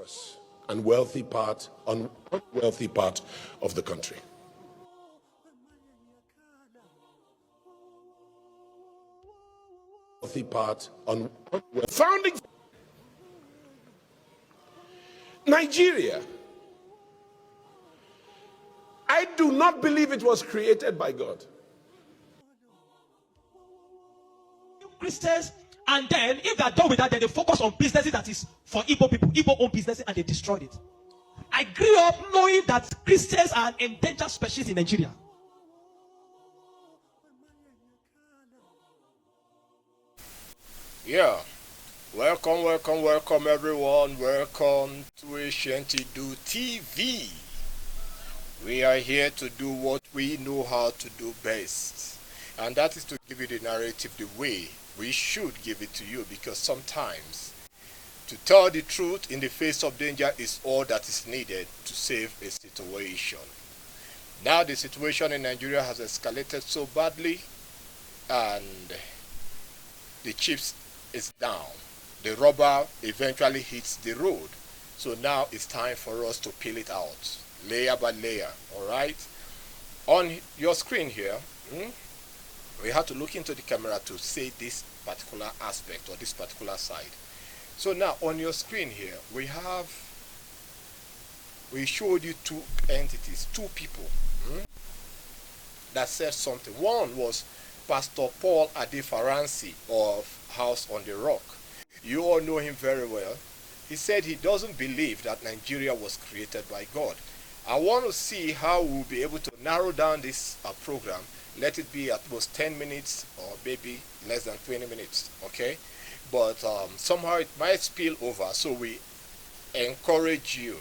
prosperous and wealthy part, unwealthy part of the country. Wealthy part, founding Nigeria. I do not believe it was created by God. Christians, and then if they're done with that, then they focus on businesses that is for Igbo people, Igbo-owned businesses, and they destroyed it. I grew up knowing that Christians are an endangered species in Nigeria. Yeah, welcome everyone. Welcome to Ashanti-Do TV. We are here to do what we know how to do best, and that is to give you the narrative the way we should give it to you, because sometimes to tell the truth in the face of danger is all that is needed to save a situation. Now the situation in Nigeria has escalated so badly, and the chips is down. The rubber eventually hits the road. So now it's time for us to peel it out, layer by layer. All right? On your screen here, we have to look into the camera to see this particular aspect or this particular side. So now on your screen here, we showed you two entities, two people that said something. One was Pastor Paul Adefaransi of House on the Rock. You all know him very well. He said he doesn't believe that Nigeria was created by God. I want to see how we'll be able to narrow down this program. Let it be at most 10 minutes or maybe less than 20 minutes, okay? But somehow it might spill over, so we encourage you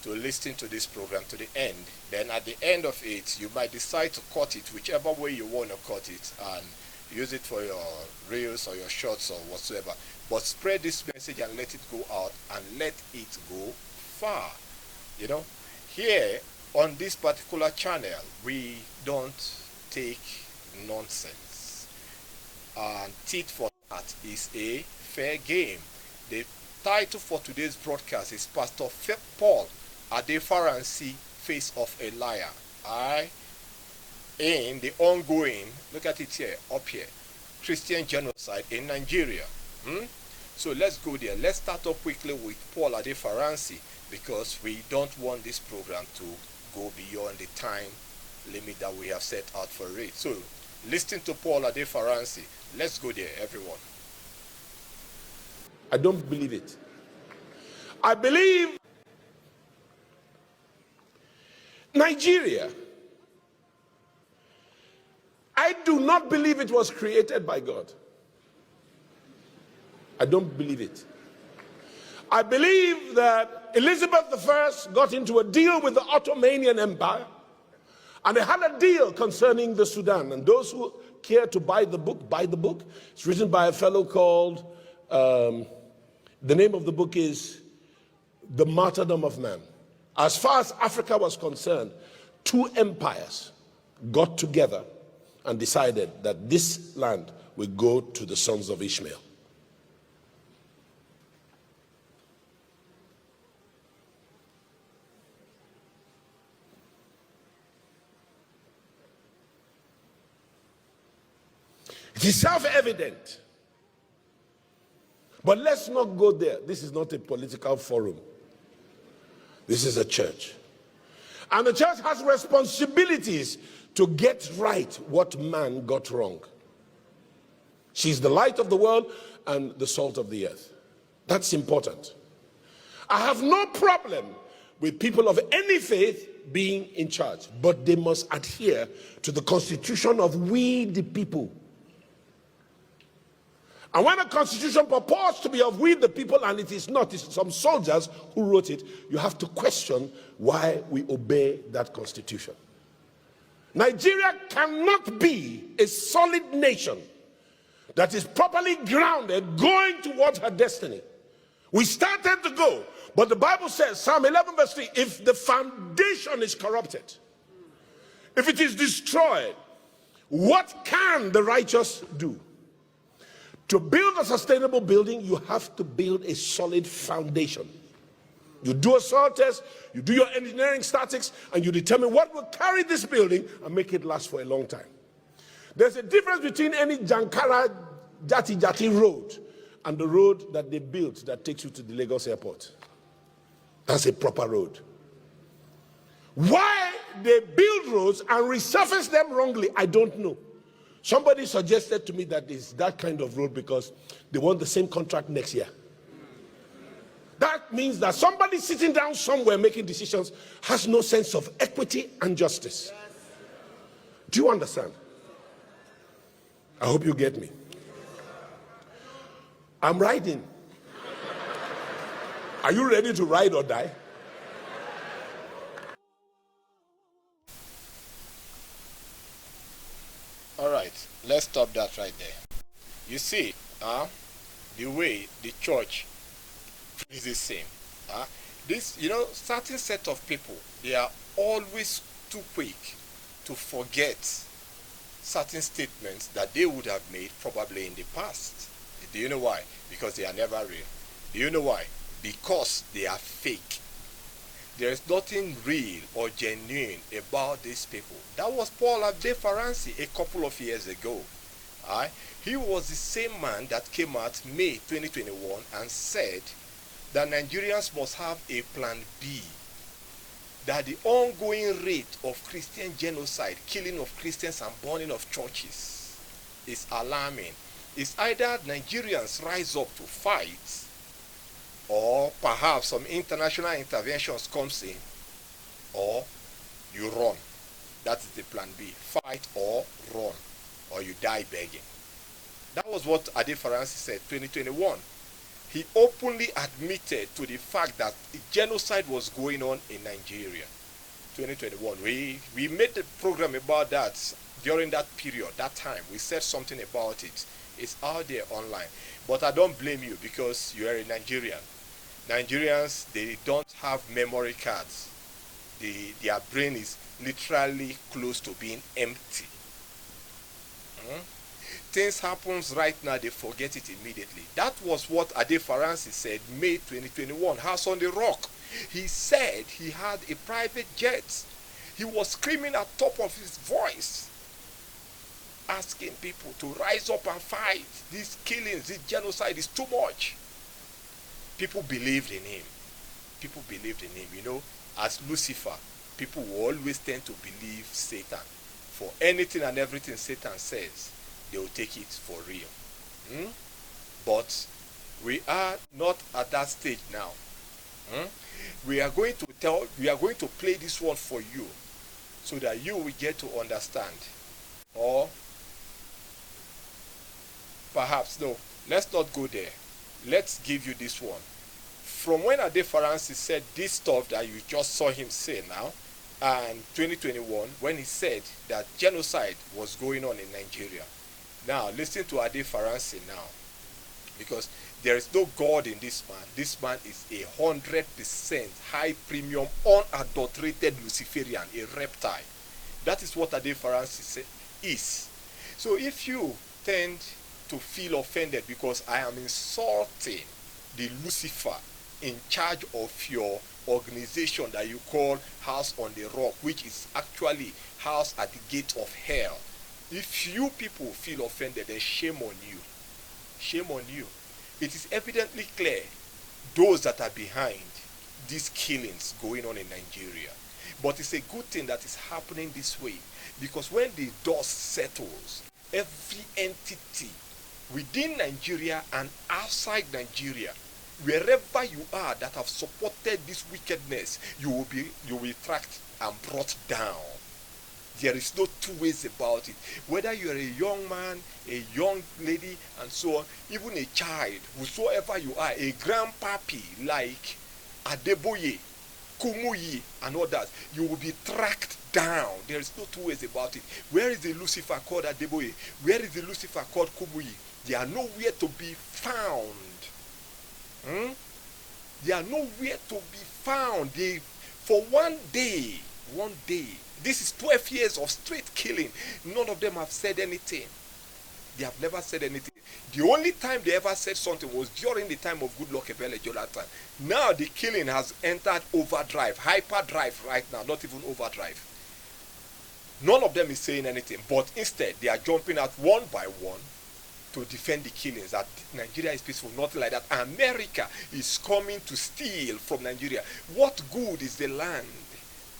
to listen to this program to the end. Then at the end of it, you might decide to cut it whichever way you want to cut it and use it for your reels or your shorts or whatsoever. But spread this message and let it go out, and let it go far. You know, here on this particular channel, we don't take nonsense. And tit for tat is a fair game. The title for today's broadcast is Pastor Paul Adefaransi, Face of a Liar. In the ongoing, look at it here, up here, Christian genocide in Nigeria. So let's go there. Let's start off quickly with Paul Adefaransi, because we don't want this program to go beyond the time limit that we have set out for it. So listen to Paul Adefaransi. Let's go there, everyone. I don't believe it. I believe Nigeria. I do not believe it was created by God. I don't believe it. I believe that Elizabeth I got into a deal with the Ottoman Empire, and they had a deal concerning the Sudan. And those who care to buy the book, buy the book. It's written by a fellow called, the name of the book is The Martyrdom of Man. As far as Africa was concerned, two empires got together and decided that this land will go to the sons of Ishmael. It is self-evident. But let's not go there. This is not a political forum. This is a church. And the church has responsibilities to get right what man got wrong. She's the light of the world and the salt of the earth. That's important. I have no problem with people of any faith being in charge, but they must adhere to the constitution of we the people. And when a constitution purports to be of we the people and it is not, it's some soldiers who wrote it, you have to question why we obey that constitution. Nigeria cannot be a solid nation that is properly grounded going towards her destiny. We started to go, but the Bible says, Psalm 11 verse 3, if the foundation is corrupted, if it is destroyed, what can the righteous do? To build a sustainable building, you have to build a solid foundation. You do a soil test, you do your engineering statics, and you determine what will carry this building and make it last for a long time. There's a difference between any Jankara Jati road and the road that they built that takes you to the Lagos airport. That's a proper road. Why they build roads and resurface them wrongly, I don't know. Somebody suggested to me that it's that kind of road because they want the same contract next year. That means that somebody sitting down somewhere making decisions has no sense of equity and justice. Do you understand? I hope you get me. I'm riding. Are you ready to ride or die? All right, let's stop that right there. You see, the way the church is the same. This, certain set of people, they are always too quick to forget certain statements that they would have made probably in the past. Do you know why? Because they are never real. Do you know why? Because they are fake. There is nothing real or genuine about these people. That was Paul Adefaransi a couple of years ago. He was the same man that came out May 2021 and said that Nigerians must have a plan B. That the ongoing rate of Christian genocide, killing of Christians and burning of churches is alarming. It's either Nigerians rise up to fight, or perhaps some international interventions comes in, or you run. That's the plan B. Fight or run, or you die begging. That was what Adefaransi said 2021. He openly admitted to the fact that genocide was going on in Nigeria. 2021. We made the program about that during that period, that time. We said something about it. It's out there online. But I don't blame you because you are a Nigerian. Nigerians, they don't have memory cards. Their brain is literally close to being empty. Things happens right now, they forget it immediately. That was what Adefaransi said May 2021, House on the Rock. He said he had a private jet. He was screaming at top of his voice, asking people to rise up and fight. These killings, this genocide is too much. People believed in him. People believed in him. As Lucifer, people will always tend to believe Satan. For anything and everything Satan says, they will take it for real. But we are not at that stage now. We are going to play this one for you so that you will get to understand. Or perhaps, no, let's not go there. Let's give you this one. From when Adefaransi said this stuff that you just saw him say now, and 2021, when he said that genocide was going on in Nigeria. Now, listen to Adefaransi now. Because there is no God in this man. This man is 100% high premium, unadulterated Luciferian, a reptile. That is what Adefaransi is. So if you tend to feel offended because I am insulting the Lucifer in charge of your organization that you call House on the Rock, which is actually House at the Gate of Hell, if you people feel offended, then shame on you. Shame on you. It is evidently clear those that are behind these killings going on in Nigeria. But it's a good thing that is happening this way, because when the dust settles, every entity within Nigeria and outside Nigeria, wherever you are that have supported this wickedness, you will be tracked and brought down. There is no two ways about it. Whether you are a young man, a young lady, and so on, even a child, whosoever you are, a grandpappy like Adeboye, Kumuyi, and others, you will be tracked down. There is no two ways about it. Where is the Lucifer called Adeboye? Where is the Lucifer called Kumuyi? They are nowhere to be found. They are nowhere to be found. For one day, this is 12 years of straight killing. None of them have said anything. They have never said anything. The only time they ever said something was during the time of Goodluck Ebele Jonathan. Now the killing has entered overdrive, hyperdrive right now, not even overdrive. None of them is saying anything, but instead they are jumping out one by one to defend the killings, that Nigeria is peaceful, nothing like that. America is coming to steal from Nigeria. What good is the land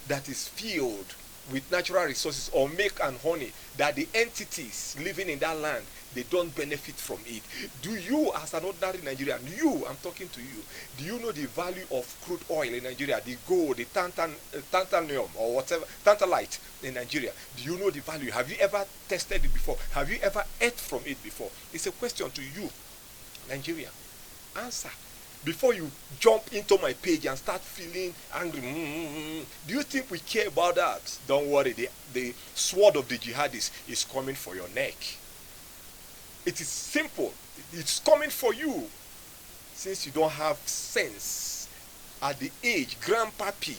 that is filled with natural resources or milk and honey, that the entities living in that land, they don't benefit from it? Do you, as an ordinary Nigerian, I'm talking to you, do you know the value of crude oil in Nigeria, the gold, the tantalum or whatever, tantalite in Nigeria? Do you know the value? Have you ever tested it before? Have you ever ate from it before? It's a question to you, Nigeria. Answer. Before you jump into my page and start feeling angry. Do you think we care about that? Don't worry, the sword of the jihadis is coming for your neck. It is simple. It's coming for you. Since you don't have sense, at the age Grandpappy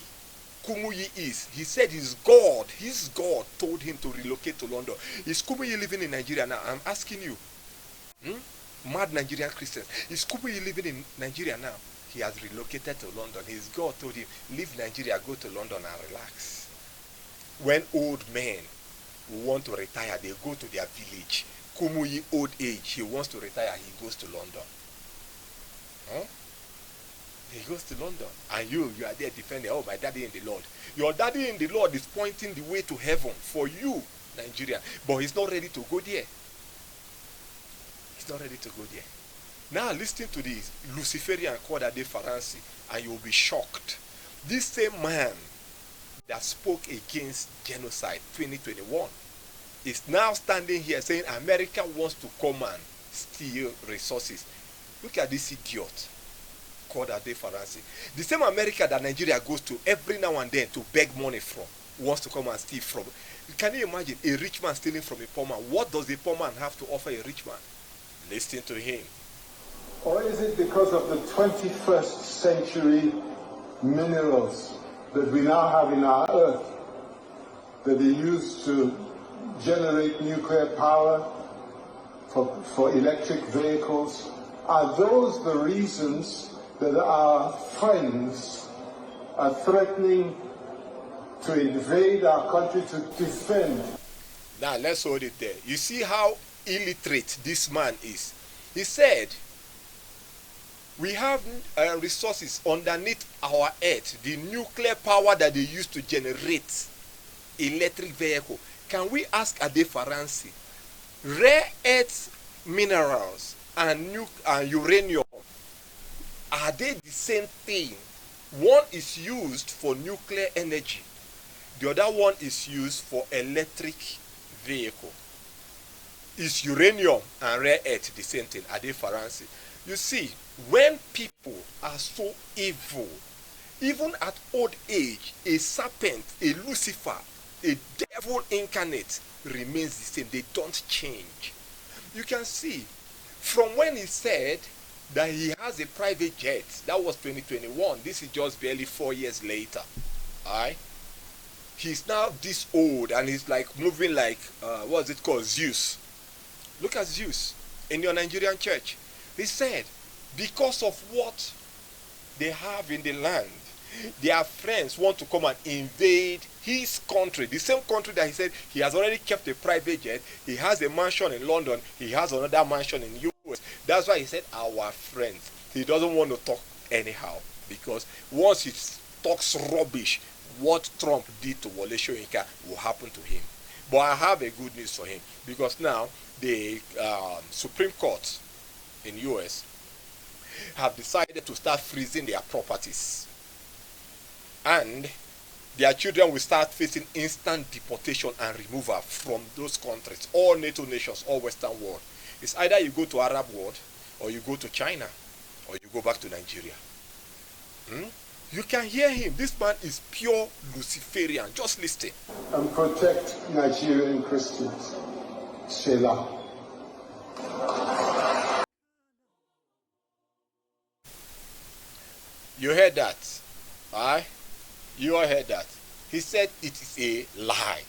Kumuyi is, he said his God told him to relocate to London. Is Kumuyi living in Nigeria now? I'm asking you. Mad Nigerian Christians. Is Kumuyi living in Nigeria now? He has relocated to London. His God told him, leave Nigeria, go to London and relax. When old men want to retire, they go to their village. Kumuyi, old age, he wants to retire, he goes to London. He goes to London. And you are there defending, oh, my daddy in the Lord. Your daddy in the Lord is pointing the way to heaven for you, Nigeria. But he's not ready to go there. He's not ready to go there. Now listen to this Luciferian called Adefaransi, and you'll be shocked. This same man that spoke against genocide 2021 is now standing here saying America wants to come and steal resources. Look at this idiot called Adefaransi. The same America that Nigeria goes to every now and then to beg money from, wants to come and steal from. Can you imagine a rich man stealing from a poor man? What does a poor man have to offer a rich man? Listen to him. Or is it because of the 21st century minerals that we now have in our earth that they use to generate nuclear power for electric vehicles? Are those the reasons that our friends are threatening to invade our country to defend? Now let's hold it there. You see how illiterate this man is. He said, we have resources underneath our earth, the nuclear power that they use to generate electric vehicle. Can we ask Adefaransi, rare earth minerals and uranium, are they the same thing? One is used for nuclear energy, the other one is used for electric vehicle. Is uranium and rare earth the same thing? Adefaransi. You see, when people are so evil, even at old age, a serpent, a Lucifer, a devil incarnate remains the same. They don't change. You can see from when he said that he has a private jet, that was 2021. This is just barely 4 years later. Alright? He's now this old and he's like moving like, what's it called? Zeus. Look at Zeus in your Nigerian church. He said, because of what they have in the land, their friends want to come and invade his country, the same country that he said he has already kept a private jet. He has a mansion in London, he has another mansion in US. That's why he said our friends. He doesn't want to talk anyhow, because once he talks rubbish, what Trump did to Wole Soyinka will happen to him. But I have a good news for him, because now the Supreme Court in US have decided to start freezing their properties, and their children will start facing instant deportation and removal from those countries, all NATO nations, all Western world. It's either you go to Arab world, or you go to China, or you go back to Nigeria. You can hear him. This man is pure Luciferian. Just listen. And protect Nigerian Christians. Selah. You heard that? You all heard that? He said it is a lie.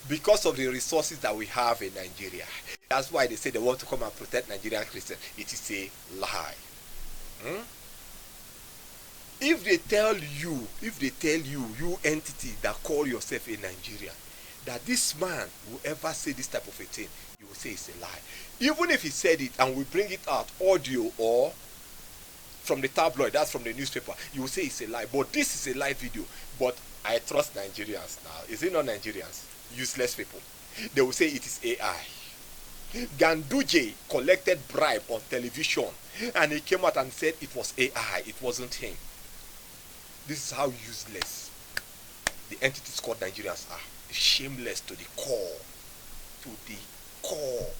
because of the resources that we have in Nigeria. That's why they say they want to come and protect Nigerian Christians. It is a lie. If they tell you, you entity that call yourself a Nigerian, that this man will ever say this type of a thing, you will say it's a lie. Even if he said it and we bring it out, audio or from the tabloid, that's from the newspaper, you will say it's a lie. But this is a live video. But I trust Nigerians now. Is it not Nigerians? Useless people. They will say it is AI. Ganduje collected bribe on television and he came out and said it was AI. It wasn't him. This is how useless the entities called Nigerians are. Shameless to the core. To the core.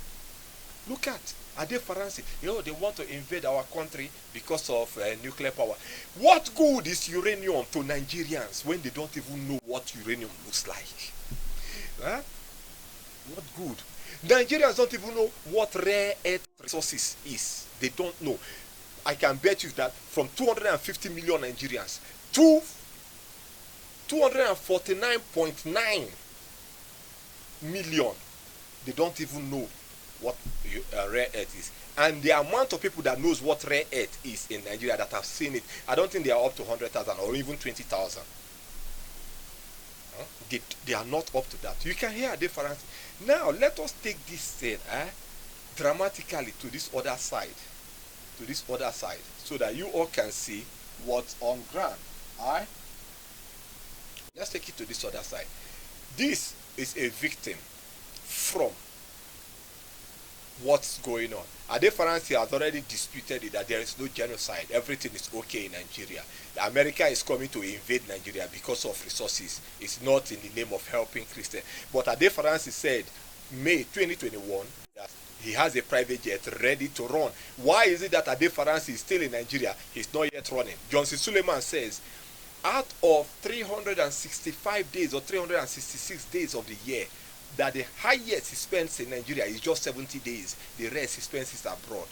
Look at Adefaransi. They want to invade our country because of nuclear power. What good is uranium to Nigerians when they don't even know what uranium looks like? Huh? What good? Nigerians don't even know what rare earth resources is. They don't know. I can bet you that from 250 million Nigerians, 249.9 million, they don't even know what rare earth is. And the amount of people that knows what rare earth is in Nigeria that have seen it, I don't think they are up to 100,000 or even 20,000. They are not up to that. You can hear a difference. Now let us take this thing dramatically to this other side. To this other side, so that you all can see what's on ground. Alright? Let's take it to this other side. This is a victim from what's going on. Adefaransi has already disputed it that there is no genocide. Everything is okay in Nigeria. America is coming to invade Nigeria because of resources. It's not in the name of helping Christians. But Adefaransi said, May 2021, that he has a private jet ready to run. Why is it that Adefaransi is still in Nigeria? He's not yet running. Johnson Suleiman says, out of 365 days or 366 days of the year, that the highest he spends in Nigeria is just 70 days. The rest he spends is abroad.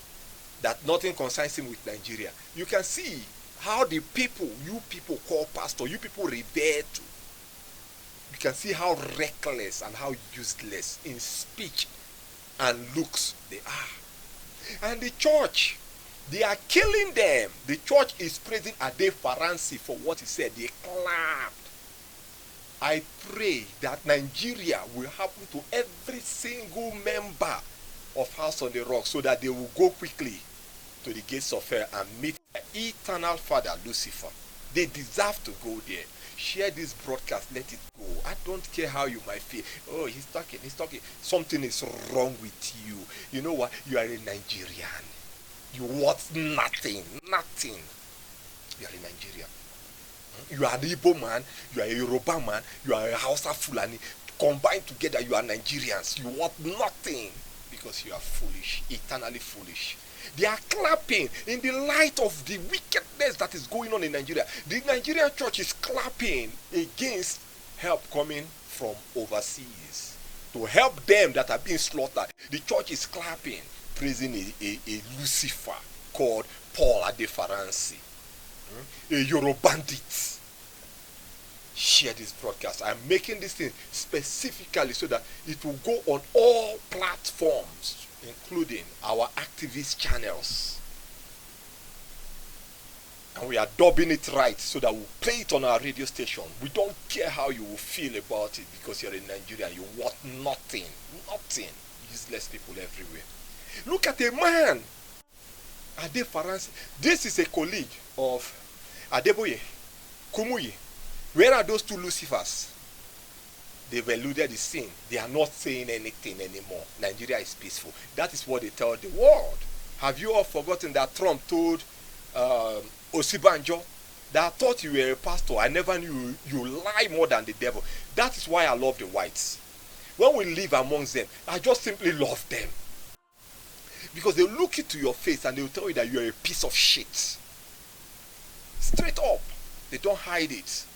That nothing concerns him with Nigeria. You can see how the people, you people call pastor, you people revere to. You can see how reckless and how useless in speech and looks they are. And the church, they are killing them. The church is praising Adefaransi for what he said. They clapped. I pray that Nigeria will happen to every single member of House on the Rock, so that they will go quickly to the gates of hell and meet their eternal father Lucifer. They deserve to go there. Share this broadcast, let it go. I don't care how you might feel. Oh, he's talking. Something is wrong with you. You know what? You are a Nigerian. You want nothing. You are a Nigerian. You are an Igbo man, you are a Yoruba man, you are a Hausa Fulani. Combined together, you are Nigerians. You want nothing because you are foolish, eternally foolish. They are clapping in the light of the wickedness that is going on in Nigeria. The Nigerian church is clapping against help coming from overseas to help them that are being slaughtered. The church is clapping, praising a Lucifer called Paul Adefaransi. A Euro bandit. Share this broadcast. I'm making this thing specifically so that it will go on all platforms, including our activist channels. And we are dubbing it right so that we'll play it on our radio station. We don't care how you will feel about it because you're in Nigeria and you want nothing. Useless people everywhere. Look at a man. Adefaransi. This is a colleague of Adeboye, Kumuyi. Where are those two Lucifers? They've eluded the scene. They are not saying anything anymore. Nigeria is peaceful. That is what they tell the world. Have you all forgotten that Trump told Osibanjo that I thought you were a pastor? I never knew you lie more than the devil. That is why I love the whites. When we live amongst them, I just simply love them. Because they look into your face and they will tell you that you are a piece of shit. Straight up. They don't hide it.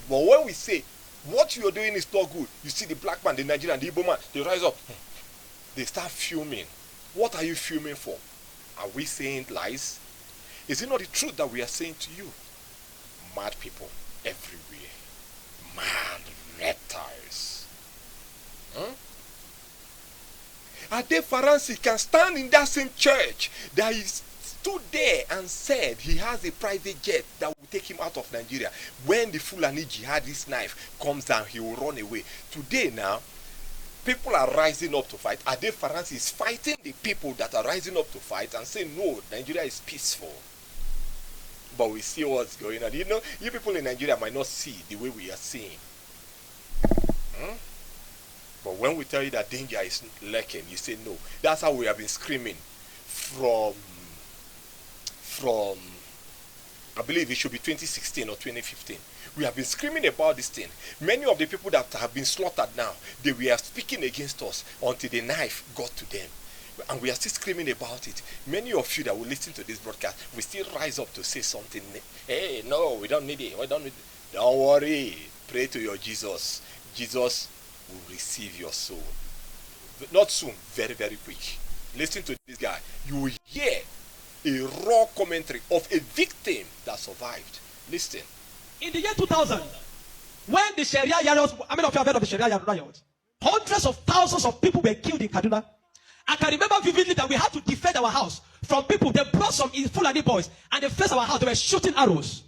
But when we say, what you are doing is not good, you see the black man, the Nigerian, the Igbo man, they rise up. They start fuming. What are you fuming for? Are we saying lies? Is it not the truth that we are saying to you? Mad people everywhere. Mad reptiles. Adefaransi can stand in that same church that he stood there and said he has a private jet that will take him out of Nigeria. When the Fulani jihadist knife comes down, he will run away. Today now, people are rising up to fight. Adefaransi is fighting the people that are rising up to fight and saying, no, Nigeria is peaceful. But we see what's going on. You know, you people in Nigeria might not see the way we are seeing. But when we tell you that danger is lurking, you say no. That's how we have been screaming from I believe it should be 2016 or 2015. We have been screaming about this thing. Many of the people that have been slaughtered now, they were speaking against us until the knife got to them. And we are still screaming about it. Many of you that will listen to this broadcast will still rise up to say something. Hey, no, we don't need it. We don't need it. Don't worry. Pray to your Jesus. Jesus will receive your soul. But not soon, very, very quick. Listen to this guy. You will hear a raw commentary of a victim that survived. Listen. In the year 2000, when the Sharia riots, how many of you have heard of the Sharia riots? Hundreds of thousands of people were killed in Kaduna. I can remember vividly that we had to defend our house from people. They brought some Fulani boys and they faced our house. They were shooting arrows.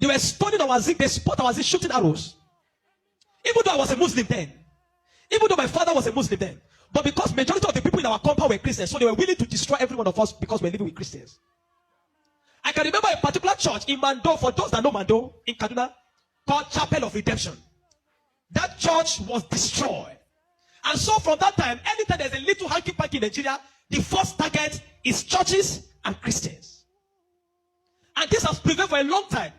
They were stoning our zinc. They spot our zinc, shooting arrows. Even though I was a Muslim then. Even though my father was a Muslim then. But because majority of the people in our compound were Christians, so they were willing to destroy every one of us because we're living with Christians. I can remember a particular church in Mando, for those that know Mando, in Kaduna, called Chapel of Redemption. That church was destroyed. And so from that time, anytime there's a little hanky-panky in Nigeria, the first target is churches and Christians. And this has prevailed for a long time.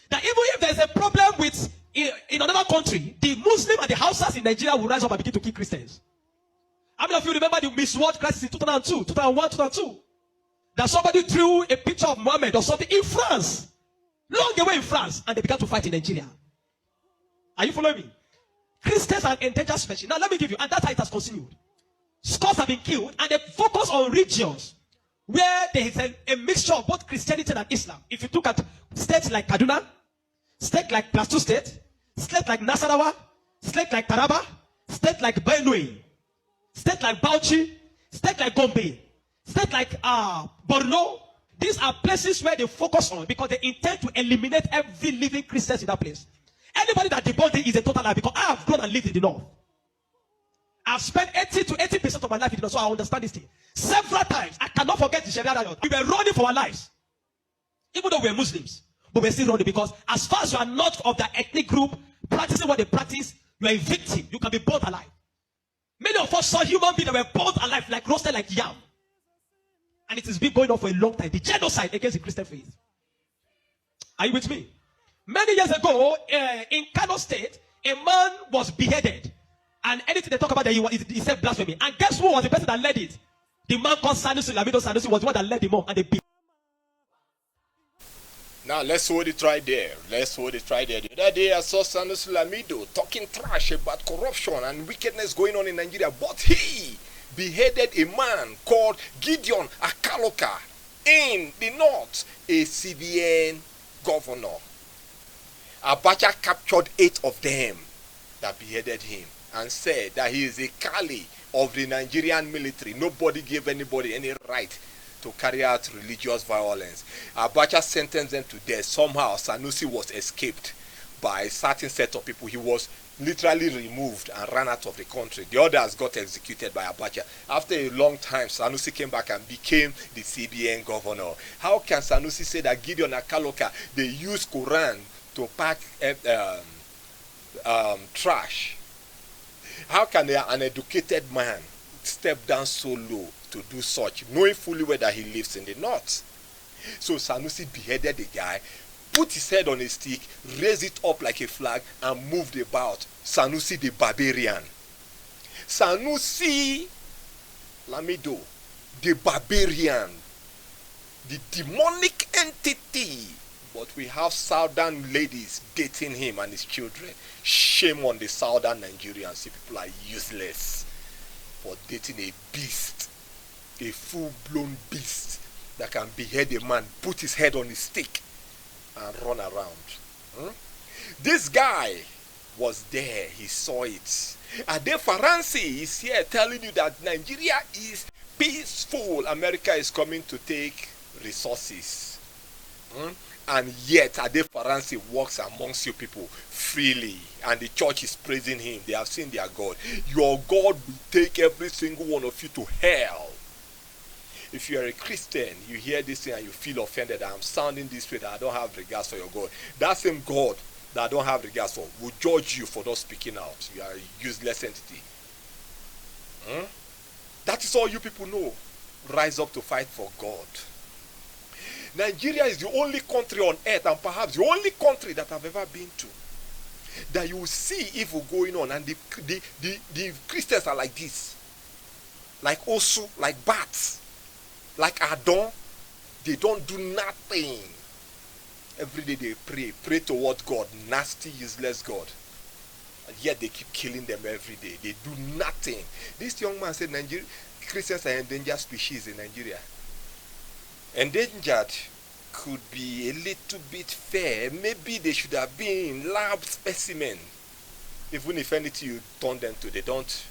That even if there's a problem with in another country, the Muslim and the Hausas in Nigeria will rise up and begin to kill Christians. How many of you remember the Miss World crisis in 2002, 2001, 2002? That somebody drew a picture of Muhammad or something in France, long away in France, and they began to fight in Nigeria. Are you following me? Christians are endangered species. Now let me give you, and that's how it has continued. Scores have been killed, and they focus on regions where there is a mixture of both Christianity and Islam. If you look at states like Kaduna, states like Plateau State, states like Nasarawa, states like Taraba, states like Benue, states like Bauchi, states like Gombe, states like Borno. These are places where they focus on because they intend to eliminate every living Christian in that place. Anybody that debunks it is a total lie because I have grown and lived in the north. I've spent 80 to 80% of my life in the north, so I understand this thing. Several times, I cannot forget the Sharia riot. We were running for our lives. Even though we were Muslims, but we're still running because as far as you are not of that ethnic group, practicing what they practice, you are a victim. You can be burnt alive. Many of us saw human beings that were burnt alive, like roasted like yam. And it has been going on for a long time. The genocide against the Christian faith. Are you with me? Many years ago, in Kano State, a man was beheaded. And anything they talk about, he said blasphemy. And guess who was the person that led it? The man called Sanusi, Lamido Sanusi, was the one that led the mob. And they beat. Now let's hold it right there. Let's hold it right there. The other day I saw Sanusi Lamido talking trash about corruption and wickedness going on in Nigeria. But he beheaded a man called Gideon Akaloka in the north, a CBN governor. Abacha captured 8 of them that beheaded him and said that he is a Kali of the Nigerian military. Nobody gave anybody any right to carry out religious violence. Abacha sentenced them to death. Somehow Sanusi was escaped by a certain set of people. He was literally removed and ran out of the country. The others got executed by Abacha. After a long time, Sanusi came back and became the CBN governor. How can Sanusi say that Gideon Akaloka, they used Quran to pack trash? How can an educated man step down so low to do such, knowing fully well that he lives in the north? So Sanusi beheaded the guy, put his head on a stick, raised it up like a flag, and moved about. Sanusi the barbarian. Sanusi Lamido, the barbarian, the demonic entity. But we have southern ladies dating him and his children. Shame on the southern Nigerians. People are useless for dating a beast, a full-blown beast that can behead a man, put his head on his stick, and run around. This guy was there. He saw it. Adefaransi is here telling you that Nigeria is peaceful. America is coming to take resources. And yet Adefaransi walks amongst you people freely, and the church is praising him. They have seen their God. Your God will take every single one of you to hell. If you are a Christian, you hear this thing and you feel offended, I'm sounding this way, that I don't have regards for your God. That same God that I don't have regards for will judge you for not speaking out. You are a useless entity. That is all you people know. Rise up to fight for God. Nigeria is the only country on earth, and perhaps the only country that I've ever been to, that you will see evil going on, and the Christians are like this. Like Osu, like bats, like Adon. They don't do nothing. Every day they pray toward God, nasty, useless God. And yet they keep killing them every day. They do nothing. This young man said Christians are endangered species in Nigeria. Endangered could be a little bit fair. Maybe they should have been lab specimen. Even if anything you turn them to, they don't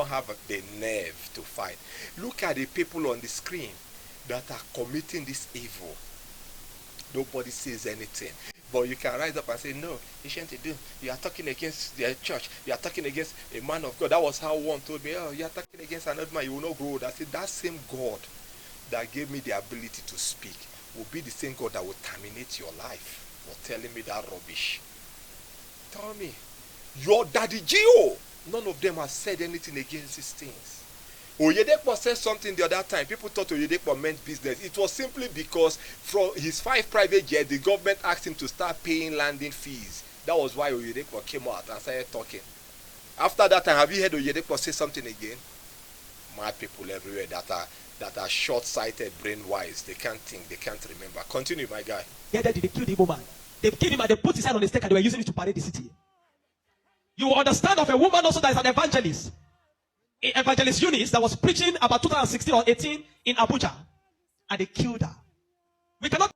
have the nerve to fight. Look at the people on the screen that are committing this evil. Nobody says anything. But you can rise up and say, no, you shouldn't do. You are talking against the church. You are talking against a man of God. That was how one told me, oh, you are talking against another man. You will not grow old. I said, that same God that gave me the ability to speak will be the same God that will terminate your life for telling me that rubbish. Tell me, your daddy Gio, none of them has said anything against these things. Oyedepo said something the other time. People thought Oyedepo meant business. It was simply because from his 5 private jets, the government asked him to start paying landing fees. That was why Oyedepo came out and started talking. After that time, have you heard Oyedepo say something again? Mad people everywhere that are short-sighted, brain-wise. They can't think, they can't remember. Continue, my guy. Yeah, they killed the Igbo man. They killed him and they put his hand on the stake and they were using it to parade the city. You will understand of a woman also that is an evangelist. Evangelist Eunice that was preaching about 2016 or 18 in Abuja, and they killed her. We cannot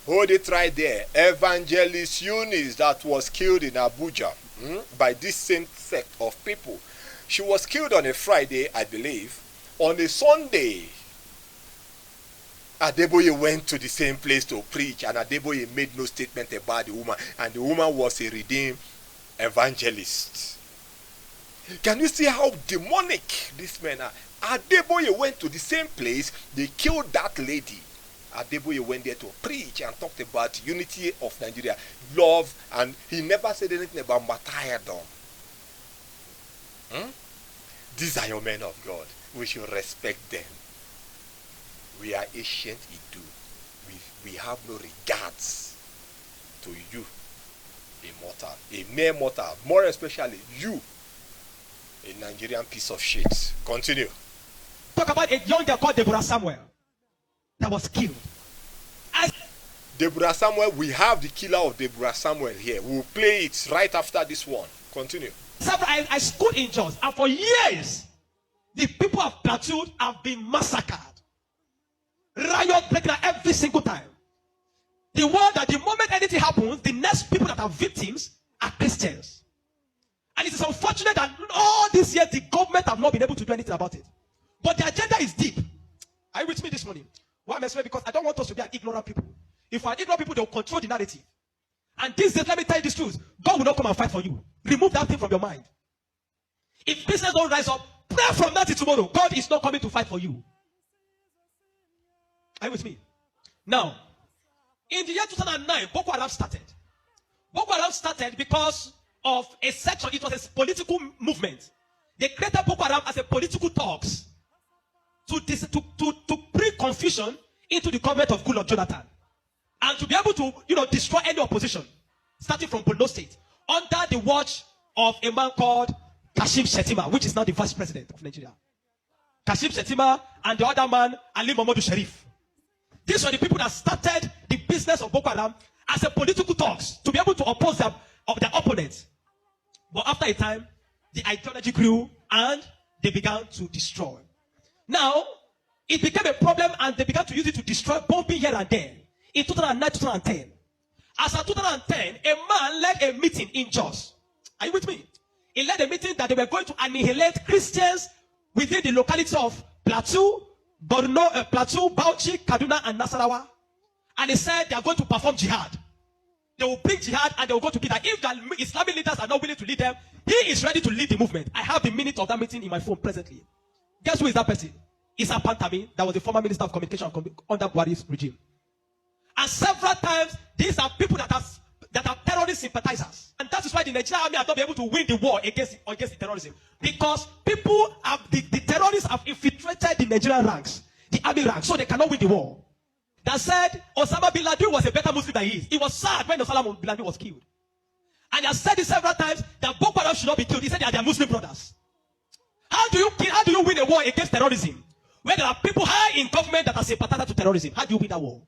hold it right there. Evangelist Eunice that was killed in Abuja by this same sect of people. She was killed on a Friday, I believe. On a Sunday, Adeboye went to the same place to preach, and Adeboye made no statement about the woman, and the woman was a redeemed evangelist. Can you see how demonic these men are? Adeboye went to the same place, they killed that lady. Adeboye went there to preach and talked about unity of Nigeria, love, and he never said anything about martyrdom. These are your men of God. We should respect them. We are ancient Idu. We have no regards to you, a mortal, a mere mortal, more especially you, a Nigerian piece of shit. Continue. talk about a young girl called Deborah Samuel that was killed. Deborah Samuel, we have the killer of Deborah Samuel here. We'll play it right after this one. Continue. I schooled in Jos, and for years, the people of Plateau have been massacred. Riot breaking out every single time. The word that the moment anything happens, the next people that are victims are Christians. And it is unfortunate that all these years the government have not been able to do anything about it. But the agenda is deep. Are you with me this morning? Why am I saying? Because I don't want us to be an ignorant people. If we're ignorant people, they'll control the narrative. And this days, let me tell you this truth. God will not come and fight for you. Remove that thing from your mind. If business don't rise up, pray from now till tomorrow. God is not coming to fight for you. Are you with me? Now, in the year 2009, Boko Haram started. Boko Haram started because of a section. It was a political movement. They created Boko Haram as a political talks to bring confusion into the government of Goodluck Jonathan, and to be able to, destroy any opposition, starting from Borno State, under the watch of a man called Kashim Shettima, which is now the vice president of Nigeria. Kashim Shettima and the other man, Ali Mohammed Sharif. These were the people that started the business of Boko Haram as a political talks to be able to oppose their opponents. But after a time, the ideology grew and they began to destroy. Now, it became a problem and they began to use it to destroy, bombing here and there. In 2009, 2010. As of 2010, a man led a meeting in Jos. Are you with me? He led a meeting that they were going to annihilate Christians within the locality of Plateau, Borno, Plateau, Bauchi, Kaduna, and Nasarawa. And he said they are going to perform jihad. They will bring jihad and they will go to kill that. If the Islamic leaders are not willing to lead them, he is ready to lead the movement. I have the minute of that meeting in my phone presently. Guess who is that person? It's Pantami, that was the former Minister of Communication under Buhari's regime. And several times, these are people that are terrorist sympathizers. And that is why the Nigerian army have not been able to win the war against the terrorism. Because people have, the terrorists have infiltrated the Nigerian ranks, the army ranks, so they cannot win the war. That said, Osama bin Laden was a better Muslim than he is. He was sad when Osama bin Laden was killed. And he has said it several times that Boko Haram should not be killed. He said they are their Muslim brothers. How do you win a war against terrorism? When there are people high in government that are sympathizers to terrorism, how do you win that war?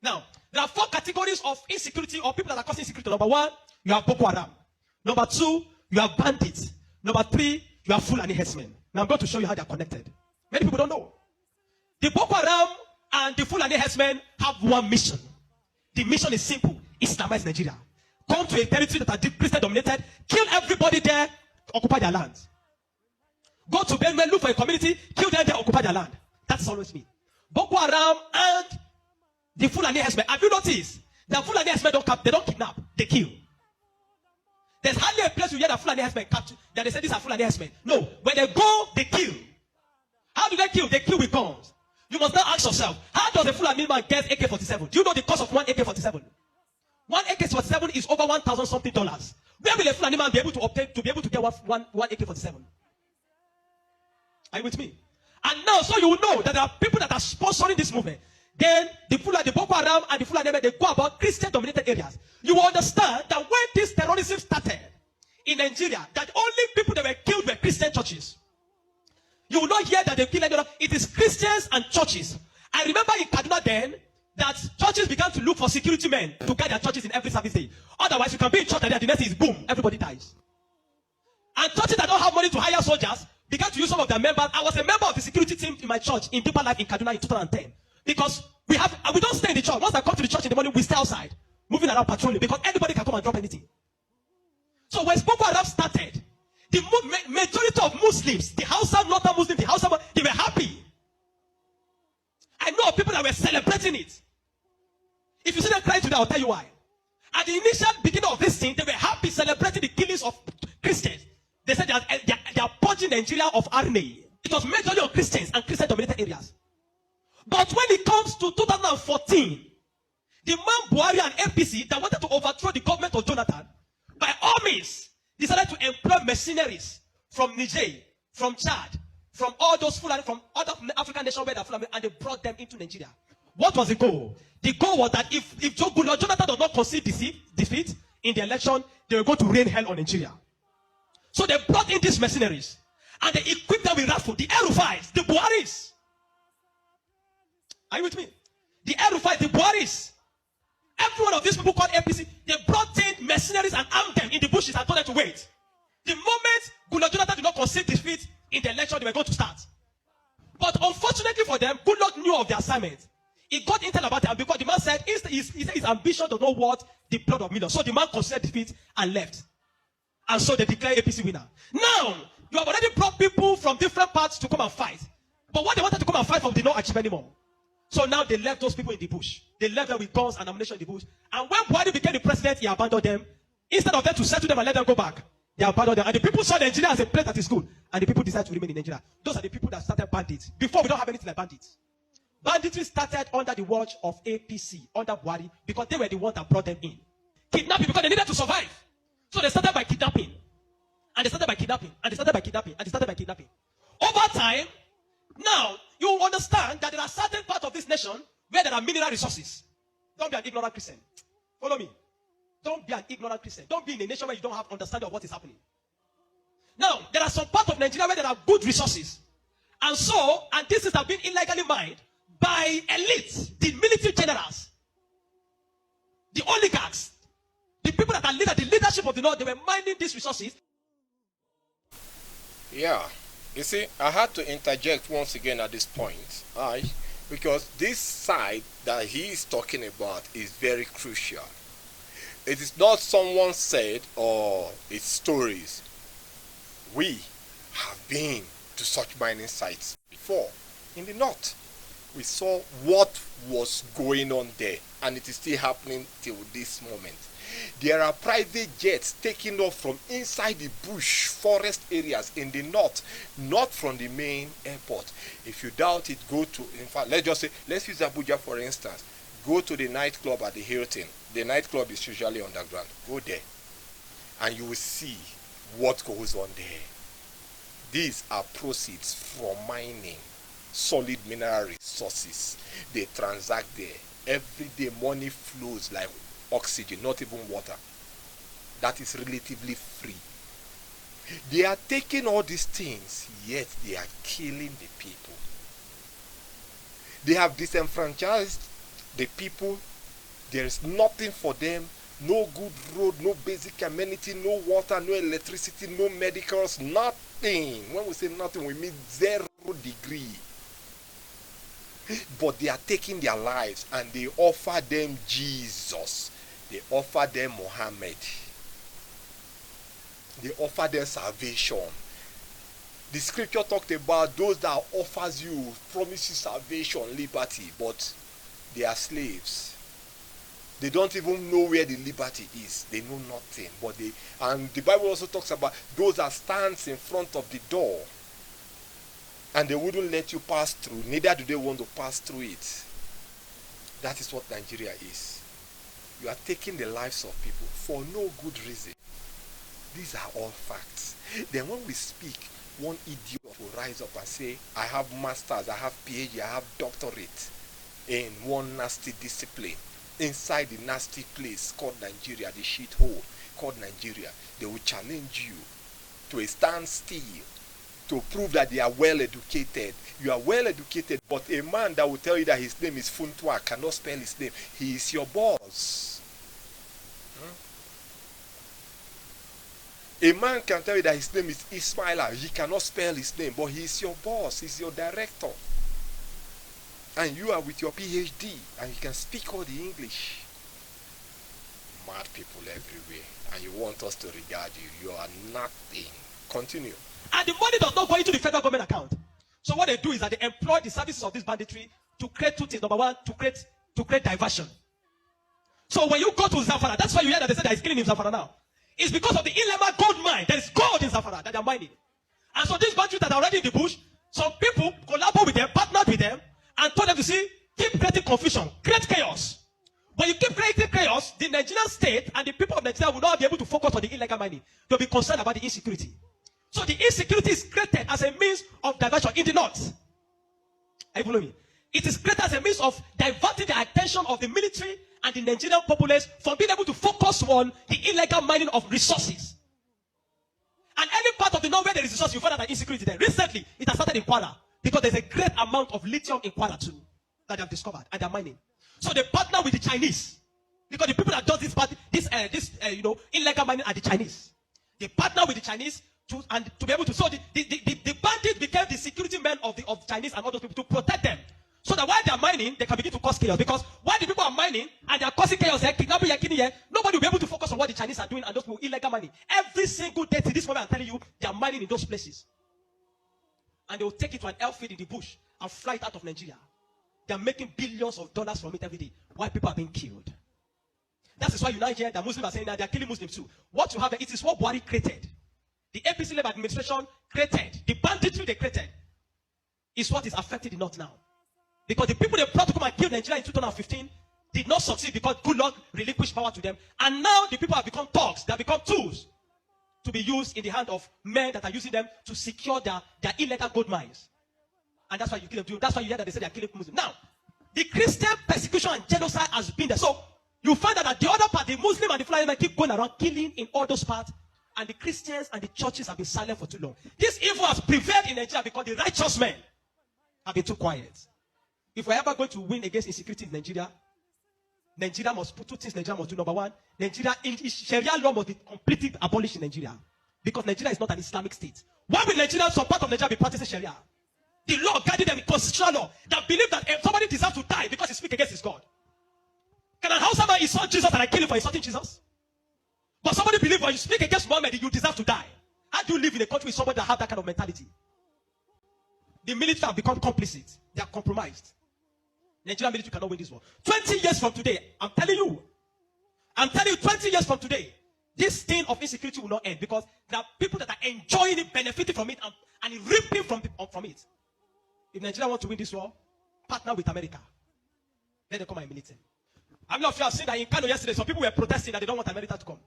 Now, there are 4 categories of insecurity or people that are causing insecurity. Number 1, you have Boko Haram. Number 2, you have bandits. Number 3, you have Fulani herdsmen. Now I'm going to show you how they are connected. Many people don't know. The Boko Haram and the Fulani herdsmen have one mission. The mission is simple: Islamize Nigeria. Come to a territory that are Christian dominated, kill everybody there, occupy their land. Go to Benue, look for a community, kill them there, occupy their land. That's always me. Boko Haram and the Fulani herdsmen. Have you noticed that Fulani herdsmen they don't kidnap, they kill? There's hardly a place you hear that Fulani herdsmen capture that they say these are Fulani herdsmen. No, when they go, they kill. How do they kill? They kill with guns. You must now ask yourself, how does a Fulani man get AK-47? Do you know the cost of one AK-47? One AK-47 is over $1,000 something. Where will a Fulani man be able to obtain to be able to get one AK-47? Are you with me? And now, so you will know that there are people that are sponsoring this movement. Then the Boko Haram and the Fulani, they go about Christian-dominated areas. You will understand that when this terrorism started in Nigeria, that only people that were killed were Christian churches. You will not hear that they kill anyone. It is Christians and churches. I remember in Kaduna then that churches began to look for security men to guide their churches in every service day. Otherwise, you can be in church and then the next is boom, everybody dies. And churches that don't have money to hire soldiers began to use some of their members. I was a member of the security team in my church in Deeper Life in Kaduna in 2010. Because we don't stay in the church. Once I come to the church in the morning, we stay outside, moving around patrolling, because anybody can come and drop anything. So when Boko Haram started, the majority of Muslims, the Hausa, Northern Muslims, they were happy. I know of people that were celebrating it. If you see them crying today, I'll tell you why. At the initial beginning of this thing, they were happy celebrating the killings of Christians. They said they are purging Nigeria of RNA. It was majorly on Christians and Christian-dominated areas. But when it comes to 2014, the man Buhari and APC that wanted to overthrow the government of Jonathan, by all means, decided to employ mercenaries from Niger, from Chad, from all those Fulani, from other African nations where they are Fulani, and they brought them into Nigeria. What was the goal? The goal was that if Jonathan does not concede defeat in the election, they were going to rain hell on Nigeria. So they brought in these mercenaries, and they equipped them with rifles, the A.I.R, the Buharis. Are you with me? The A.I.R, the Buharis. Every one of these people called APC, they brought in mercenaries and armed them in the bushes and told them to wait. The moment Jonathan did not concede defeat in the election, they were going to start. But unfortunately for them, Goodluck knew of the assignment. He got intel about it, and because the man said his ambition does not worth the blood of millions. So the man conceded defeat and left. And so they declared APC winner. Now, you have already brought people from different parts to come and fight. But what they wanted to come and fight for did not achieve anymore. So now they left those people in the bush. They left them with guns and ammunition in the bush. And when Buhari became the president, he abandoned them. Instead of them to settle them and let them go back, they abandoned them. And the people saw Nigeria as a place that is good. And the people decided to remain in Nigeria. Those are the people that started bandits. Before, we don't have anything like bandits. Banditry started under the watch of APC, under Buhari, because they were the ones that brought them in. Kidnapping, because they needed to survive. So they started by kidnapping. And they started by kidnapping. And they started by kidnapping. And they started by kidnapping. Over time, now, you understand that there are certain parts of this nation where there are mineral resources. Don't be an ignorant Christian. Follow me. Don't be an ignorant Christian. Don't be in a nation where you don't have understanding of what is happening. Now, there are some parts of Nigeria where there are good resources. And this is have been illegally mined by elites, the military generals, the oligarchs, the people that are the leadership of the North. They were mining these resources. Yeah. You see, I had to interject once again at this point, because this side that he is talking about is very crucial. It is not someone said or it's stories. We have been to such mining sites before in the north. We saw what was going on there, and it is still happening till this moment. There are private jets taking off from inside the bush forest areas in the north, not from the main airport. If you doubt it, go to, in fact, let's use Abuja for instance. Go to the nightclub at the Hilton. The nightclub is usually underground. Go there and you will see what goes on there. These are proceeds from mining solid mineral resources. They transact there. Every day money flows like oxygen, not even water. That is relatively free. They are taking all these things, yet they are killing the people. They have disenfranchised the people. There is nothing for them. No good road, no basic amenity, no water, no electricity, no medicals, nothing. When we say nothing, we mean 0 degree. But they are taking their lives and they offer them Jesus. They offer them Muhammad. They offer them salvation. The scripture talked about those that offers you, promise you salvation, liberty, but they are slaves. They don't even know where the liberty is. They know nothing. And the Bible also talks about those that stands in front of the door and they wouldn't let you pass through. Neither do they want to pass through it. That is what Nigeria is. You are taking the lives of people for no good reason. These are all facts. Then when we speak, one idiot will rise up and say, I have masters, I have PhD, I have doctorate in one nasty discipline. Inside the nasty place called Nigeria, the shithole called Nigeria, they will challenge you to a standstill to prove that they are well educated. You are well educated, but a man that will tell you that his name is Funtua cannot spell his name. He is your boss. A man can tell you that his name is Ismaila. He cannot spell his name, but he is your boss. He is your director. And you are with your PhD, and you can speak all the English. Mad people everywhere, and you want us to regard you. You are nothing. Continue. And the money does not go into the federal government account. So what they do is that they employ the services of this banditry to create two things. Number one, to create diversion. So when you go to Zamfara, that's why you hear that they say that he's killing in Zamfara now. It's because of the Ilema gold mine. There is gold in Zamfara that they're mining. And so these bandits that are already in the bush, some people collaborate with them, partnered with them, and told them to see, keep creating confusion, create chaos. When you keep creating chaos, the Nigerian state and the people of Nigeria will not be able to focus on the illegal mining. They'll be concerned about the insecurity. So the insecurity is created as a means of diversion in the north. Are you following me? It is created as a means of diverting the attention of the military and the Nigerian populace from being able to focus on the illegal mining of resources. And any part of the north where there is resources, you find out that insecurity there. Recently, it has started in Kwara because there's a great amount of lithium in Kwara too that they have discovered and they're mining. So they partner with the Chinese because the people that does this illegal mining are the Chinese. They partner with the Chinese to be able to, so the bandits became the security men of Chinese and all those people to protect them. So that while they are mining, they can begin to cause chaos. Because while the people are mining and they are causing chaos, kidnapping, nobody will be able to focus on what the Chinese are doing and those people illegal mining. Every single day to this moment, I'm telling you, they are mining in those places. And they will take it to an airfield in the bush and fly it out of Nigeria. They are making billions of dollars from it every day. While people are being killed. That is why you now hear that Muslims are saying that they are killing Muslims too. What you have, it is what Buhari created. The APC-led administration created, the banditry they created, is what is affecting the north now. Because the people they brought to come and kill Nigeria in 2015 did not succeed because good luck relinquished power to them. And now the people have become thugs. They have become tools to be used in the hand of men that are using them to secure their illegal gold mines. And that's why you kill them. That's why you hear that they say they are killing Muslims. Now, the Christian persecution and genocide has been there. So you find out that the other part, the Muslim and the Fulani men keep going around killing in all those parts. And the Christians and the churches have been silent for too long. This evil has prevailed in Nigeria because the righteous men have been too quiet. If we're ever going to win against insecurity in Nigeria, Nigeria must put two things Nigeria must do. Number one, Sharia law must be completely abolished in Nigeria. Because Nigeria is not an Islamic state. Why will Nigeria, some part of Nigeria, be practicing Sharia? The law guiding them in constitutional law that believe that if somebody deserves to die because he speaks against his God. Can an Hausa man insult Jesus and I kill him for insulting Jesus? But somebody believes when you speak against Muhammad, you deserve to die. How do you live in a country with somebody that have that kind of mentality? The military have become complicit. They are compromised. Nigerian military cannot win this war. 20 years from today, I'm telling you, 20 years from today, this thing of insecurity will not end because there are people that are enjoying it, benefiting from it, and reaping from it. If Nigeria want to win this war, partner with America. Let them come and militate. I'm not sure I've seen that in Kano yesterday, some people were protesting that they don't want America to come.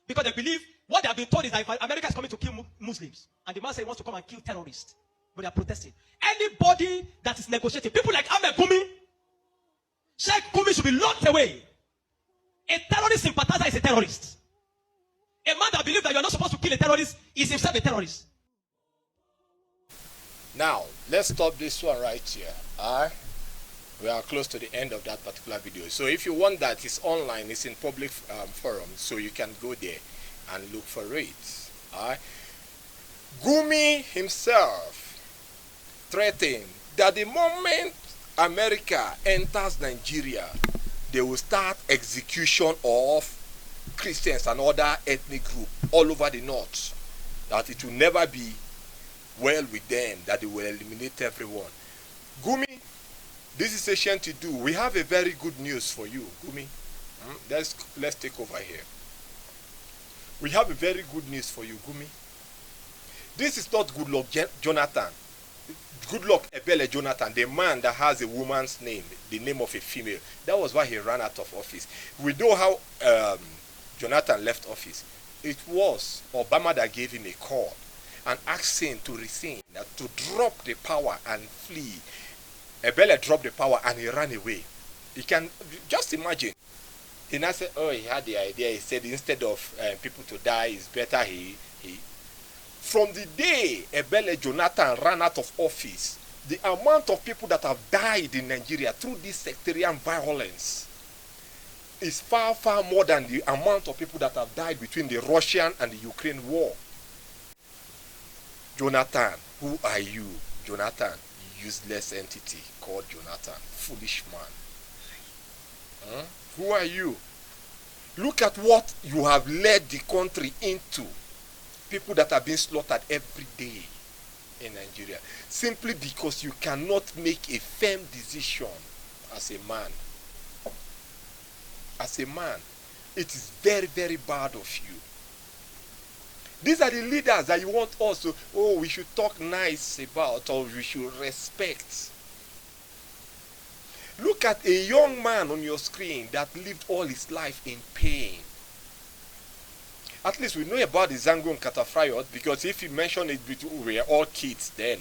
Because they believe what they have been told is that if America is coming to kill Muslims, and the man says he wants to come and kill terrorists, but they are protesting. Anybody that is negotiating, people like Ahmed Gumi, Sheikh Gumi should be locked away. A terrorist sympathizer is a terrorist. A man that believes that you are not supposed to kill a terrorist is himself a terrorist. Now, let's stop this one right here. We are close to the end of that particular video. So if you want that, it's online, it's in public forum, so you can go there and look for it. Gumi himself threatened that the moment America enters Nigeria, they will start execution of Christians and other ethnic groups all over the north. That it will never be well with them, that they will eliminate everyone. Gumi, this is a shame to do. We have a very good news for you, Gumi. Let's take over here. We have a very good news for you, Gumi. This is not Goodluck Jonathan. Goodluck Ebele Jonathan, the man that has a woman's name, the name of a female. That was why he ran out of office. We know how Jonathan left office. It was Obama that gave him a call and asked him to resign, to drop the power and flee. Ebele dropped the power and he ran away. You can just imagine. He now said, oh, he had the idea. He said instead of people to die, it's better he. From the day Ebele Jonathan ran out of office, the amount of people that have died in Nigeria through this sectarian violence is far, far more than the amount of people that have died between the Russian and the Ukraine war. Jonathan, who are you? Jonathan, useless entity called Jonathan, foolish man. Who are you? Look at what you have led the country into. People that are being slaughtered every day in Nigeria, simply because you cannot make a firm decision as a man. As a man, it is very, very bad of you. These are the leaders that you want us to, we should talk nice about, or we should respect. Look at a young man on your screen that lived all his life in pain. At least we know about the Zangon Catafriot, because if he mentioned it, we were all kids then,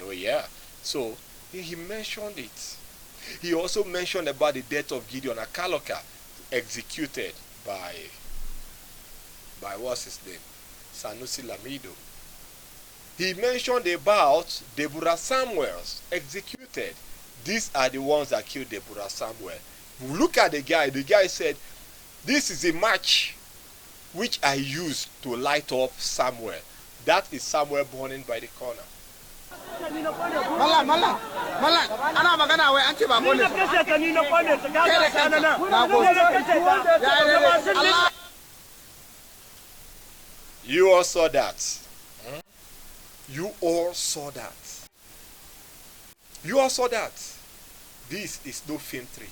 So he mentioned it. He also mentioned about the death of Gideon Akaloka, executed by what's his name? Sanusi Lamido. He mentioned about Deborah Samuels, executed. These are the ones that killed Deborah Samuel. Look at the guy. The guy said, this is a match which I used to light up Samuel. That is Samuel burning by the corner. You all saw that. You all saw that. You all saw that. This is no film trick.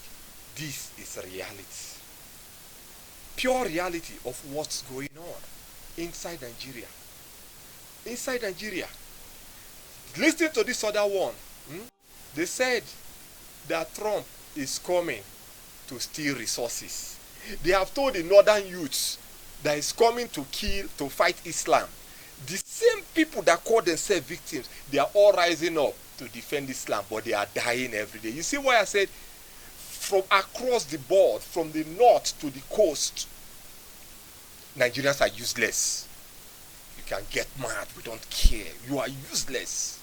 This is reality. Pure reality of what's going on inside Nigeria. Inside Nigeria. Listen to this other one. They said that Trump is coming to steal resources. They have told the northern youths that he's coming to fight Islam. The same people that call themselves victims, they are all rising up to defend Islam, but they are dying every day. You see why I said from across the board, from the north to the coast, Nigerians are useless. You can get mad, we don't care. You are useless.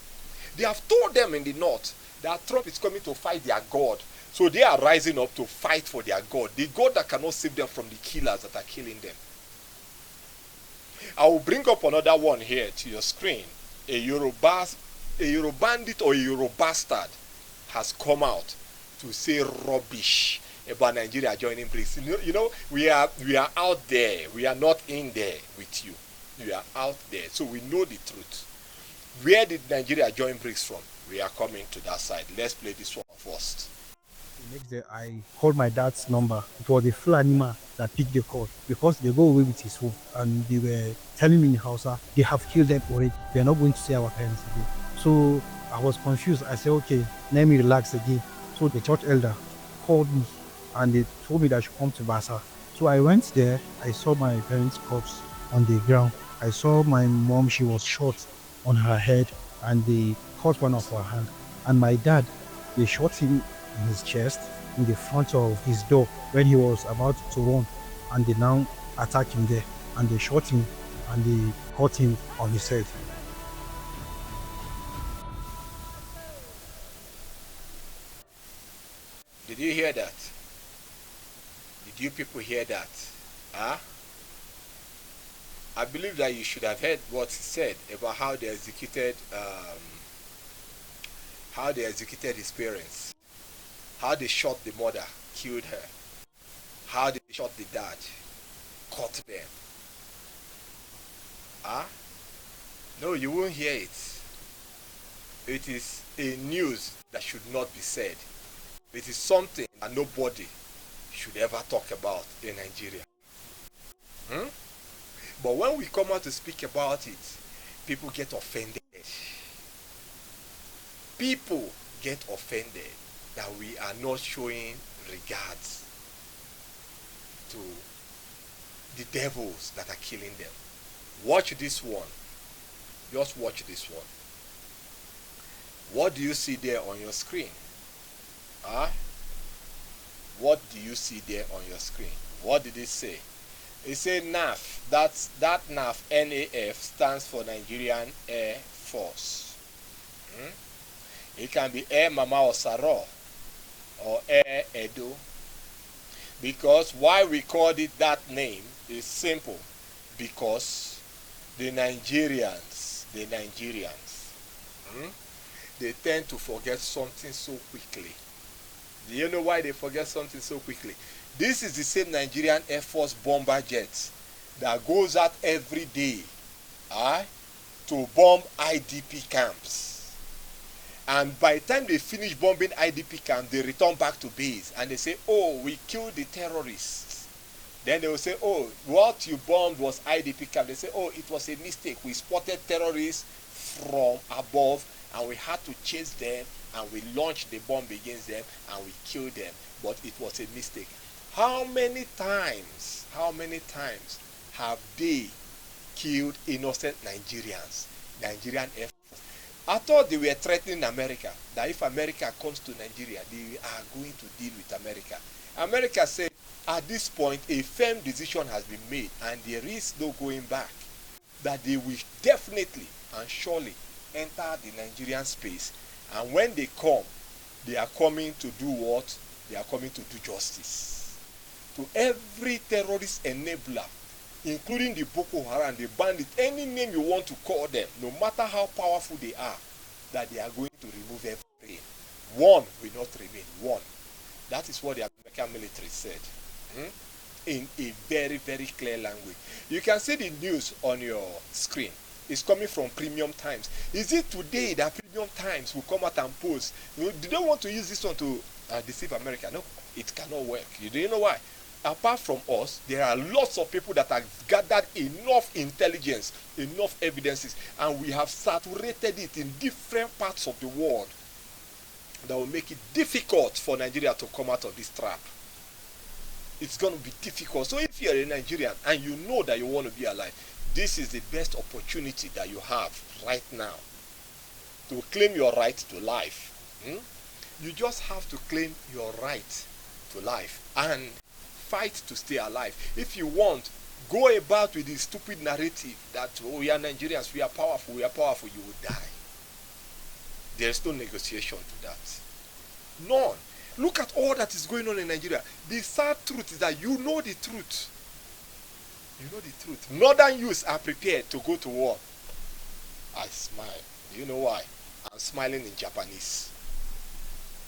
They have told them in the north that Trump is coming to fight their God. So they are rising up to fight for their God. The God that cannot save them from the killers that are killing them. I will bring up another one here to your screen. A Yorubandit or a Yorubastard has come out to say rubbish about Nigeria joining BRICS. We are out there. We are not in there with you. We are out there, so we know the truth. Where did Nigeria join BRICS from? We are coming to that side. Let's play this one first. The next day, I called my dad's number. It was the Fulani man that picked the call because they go away with his wolf, and they were telling me in Hausa they have killed them already. They are not going to see our parents again. So I was confused. I said, okay, let me relax again. So the church elder called me and they told me that I should come to Basa. So I went there. I saw my parents' corpse on the ground. I saw my mom, she was shot on her head and they cut one of her hand. And my dad, they shot him in his chest, in the front of his door when he was about to run. And they now attacked him there. And they shot him and they cut him on his head. Did you hear that? Did you people hear that? Huh? I believe that you should have heard what he said about how they executed his parents, how they shot the mother, killed her, how they shot the dad, cut them. Huh? No, you won't hear it. It is a news that should not be said. It is something that nobody should ever talk about in Nigeria. But when we come out to speak about it, people get offended. People get offended that we are not showing regards to the devils that are killing them. Watch this one. Just watch this one. What do you see there on your screen? Huh? What do you see there on your screen? What did it say? It said NAF. That NAF, NAF, stands for Nigerian Air Force. It can be Air Mama or Saro or Air Edo. Because why we called it that name is simple. Because the Nigerians, they tend to forget something so quickly. Do you know why they forget something so quickly? This is the same Nigerian Air Force bomber jet that goes out every day to bomb IDP camps. And by the time they finish bombing IDP camps, they return back to base and they say, oh, we killed the terrorists. Then they will say, oh, what you bombed was IDP camp. They say, oh, it was a mistake. We spotted terrorists from above and we had to chase them and we launched the bomb against them and we killed them. But it was a mistake. How many times have they killed innocent Nigerians, Nigerian Air Force? I thought they were threatening America, that if America comes to Nigeria, they are going to deal with America. America said, at this point, a firm decision has been made and there is no going back, that they will definitely and surely enter the Nigerian space. And when they come, they are coming to do what? They are coming to do justice to every terrorist enabler, including the Boko Haram, the bandits, any name you want to call them, no matter how powerful they are, that they are going to remove everything. One will not remain. One. That is what the American military said. In a very, very clear language. You can see the news on your screen. It's coming from Premium Times. Is it today that Premium Times will come out and post? They don't want to use this one to deceive America. No, it cannot work. Do you know why? Apart from us, there are lots of people that have gathered enough intelligence, enough evidences, and we have saturated it in different parts of the world that will make it difficult for Nigeria to come out of this trap. It's going to be difficult. So if you're a Nigerian and you know that you want to be alive, this is the best opportunity that you have right now to claim your right to life. You just have to claim your right to life and fight to stay alive. If you want, go about with the stupid narrative that, oh, we are Nigerians, we are powerful, you will die. There is no negotiation to that. None. Look at all that is going on in Nigeria. The sad truth is that you know the truth. You know the truth. Northern youths are prepared to go to war. I smile. Do you know why? I'm smiling in Japanese.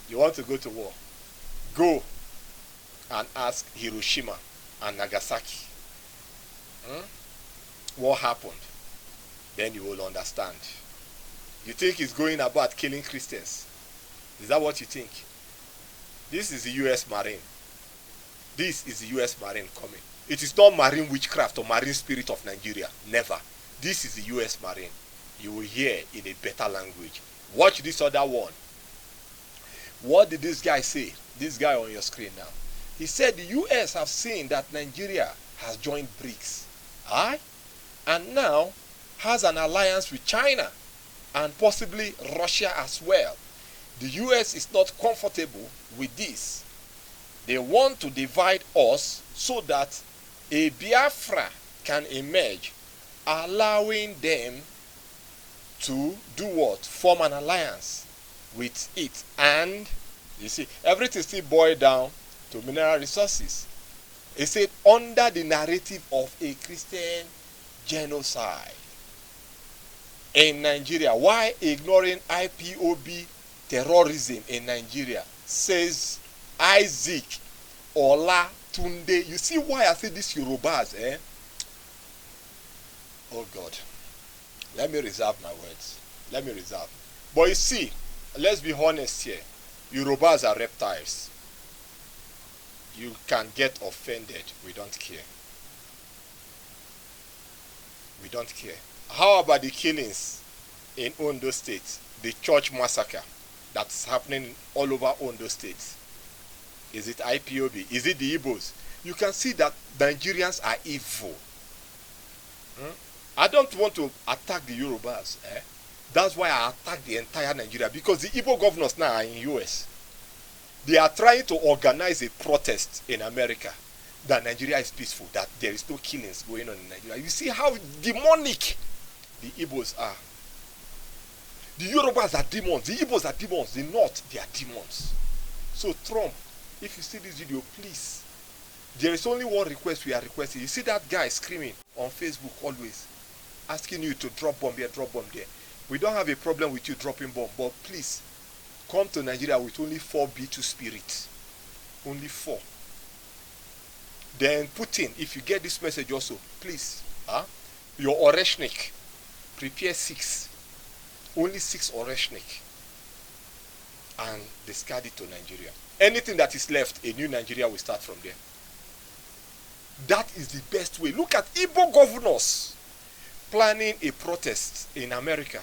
You want to go to war? Go. and ask Hiroshima and Nagasaki. What happened? Then you will understand. You think he's going about killing Christians? Is that what you think? This is the U.S. Marine. This is the U.S. Marine coming. It is not marine witchcraft or marine spirit of Nigeria. Never. This is the U.S. Marine. You will hear in a better language. Watch this other one. What did this guy say? This guy on your screen now. He said the U.S. have seen that Nigeria has joined BRICS. Aye? And now has an alliance with China and possibly Russia as well. The U.S. is not comfortable with this. They want to divide us so that a Biafra can emerge, allowing them to do what? Form an alliance with it. And you see, everything still boiled down to mineral resources. It said under the narrative of a Christian genocide in Nigeria. Why ignoring IPOB terrorism in Nigeria? Says Isaac Olatunde. You see why I say these Yorubas, eh? Oh God. Let me reserve my words. Let me reserve. But you see, let's be honest here. Yorubas are reptiles. You can get offended. We don't care. We don't care. How about the killings in Ondo State? The church massacre that's happening all over Ondo State. Is it IPOB? Is it the Igbos? You can see that Nigerians are evil. I don't want to attack the Yorubas. That's why I attack the entire Nigeria, because the Igbo governors now are in US. They are trying to organize a protest in America that Nigeria is peaceful, that there is no killings going on in Nigeria. You see how demonic the Igbos are. The Yorubas are demons. The Igbos are demons. The North, they are demons. So Trump, if you see this video, please, there is only one request we are requesting. You see that guy screaming on Facebook always, asking you to drop bomb here, drop bomb there. We don't have a problem with you dropping bomb, but please, come to Nigeria with only 4 B2 spirits. Only 4. Then Putin, if you get this message also, please, your Oreshnik, prepare 6. Only 6 Oreshnik. And discard it to Nigeria. Anything that is left, a new Nigeria will start from there. That is the best way. Look at Igbo governors planning a protest in America.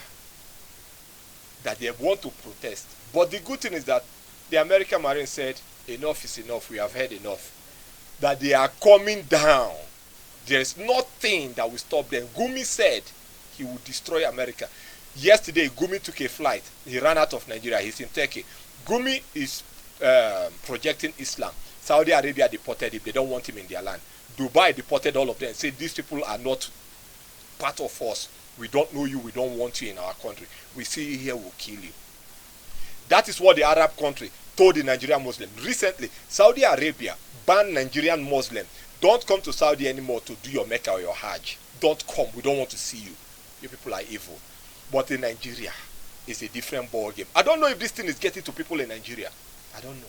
That they want to protest. But the good thing is that the American Marine said, enough is enough, we have heard enough. That they are coming down. There is nothing that will stop them. Gumi said he would destroy America. Yesterday, Gumi took a flight. He ran out of Nigeria. He's in Turkey. Gumi is projecting Islam. Saudi Arabia deported him. They don't want him in their land. Dubai deported all of them and said, these people are not part of us. We don't know you. We don't want you in our country. We see you here, we'll kill you. That is what the Arab country told the Nigerian Muslim. Recently, Saudi Arabia banned Nigerian Muslims. Don't come to Saudi anymore to do your Mecca or your Hajj. Don't come. We don't want to see you. You people are evil. But in Nigeria, it's a different ball game. I don't know if this thing is getting to people in Nigeria. I don't know.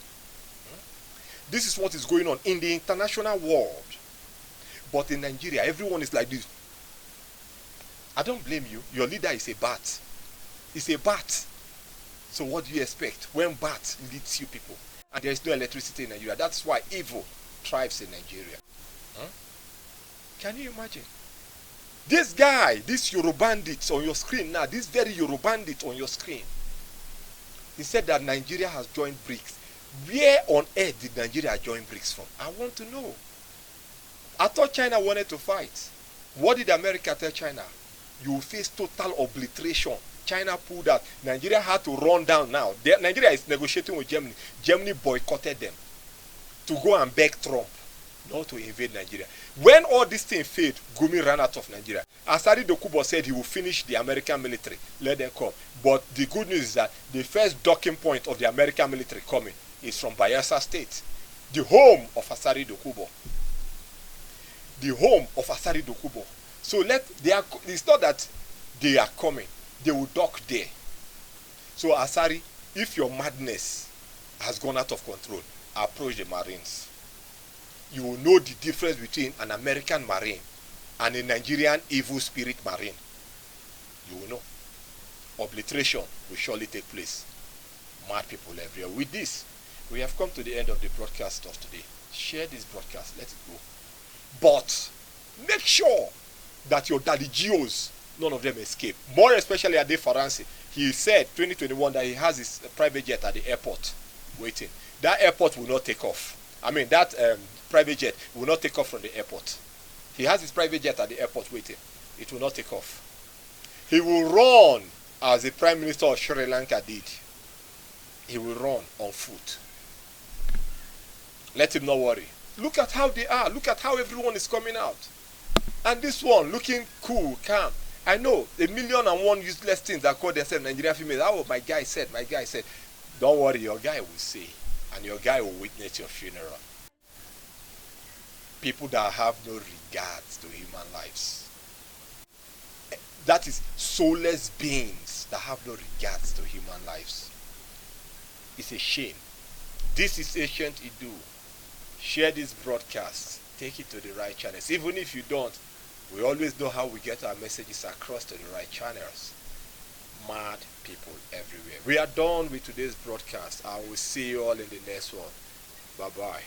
This is what is going on in the international world. But in Nigeria, everyone is like this. I don't blame you. Your leader is a bat. He's a bat. So what do you expect when bat leads you people? And there is no electricity in Nigeria. That's why evil thrives in Nigeria. Can you imagine? This guy, this Yorubandit on your screen now, this very Yorubandit on your screen, he said that Nigeria has joined BRICS. Where on earth did Nigeria join BRICS from? I want to know. I thought China wanted to fight. What did America tell China? You will face total obliteration. China pulled out. Nigeria had to run down now. Nigeria is negotiating with Germany. Germany boycotted them to go and beg Trump not to invade Nigeria. When all this thing failed, Gumi ran out of Nigeria. Asari Dokubo said he will finish the American military. Let them come. But the good news is that the first docking point of the American military coming is from Bayelsa State, the home of Asari Dokubo. The home of Asari Dokubo. So it's not that they are coming. They will dock there. So Asari, if your madness has gone out of control, approach the Marines. you will know the difference between an American Marine and a Nigerian evil spirit Marine. You will know. Obliteration will surely take place. Mad people everywhere. With this, we have come to the end of the broadcast of today. Share this broadcast. Let it go. But make sure that your daddy Geos, none of them escape. More especially Adefaransi. He said 2021 that he has his private jet at the airport waiting. That airport will not take off. I mean, that private jet will not take off from the airport. He has his private jet at the airport waiting. It will not take off. He will run as the Prime Minister of Sri Lanka did. He will run on foot. Let him not worry. Look at how they are. Look at how everyone is coming out. And this one looking cool, calm. I know 1,000,001 useless things that call themselves Nigerian females. Oh, my guy said. Don't worry, your guy will say. And your guy will witness your funeral. People that have no regards to human lives. That is soulless beings that have no regards to human lives. It's a shame. This is Ancient Idu. Share this broadcast. Take it to the right channels. Even if you don't, we always know how we get our messages across to the right channels. Mad people everywhere. We are done with today's broadcast. I will see you all in the next one. Bye-bye.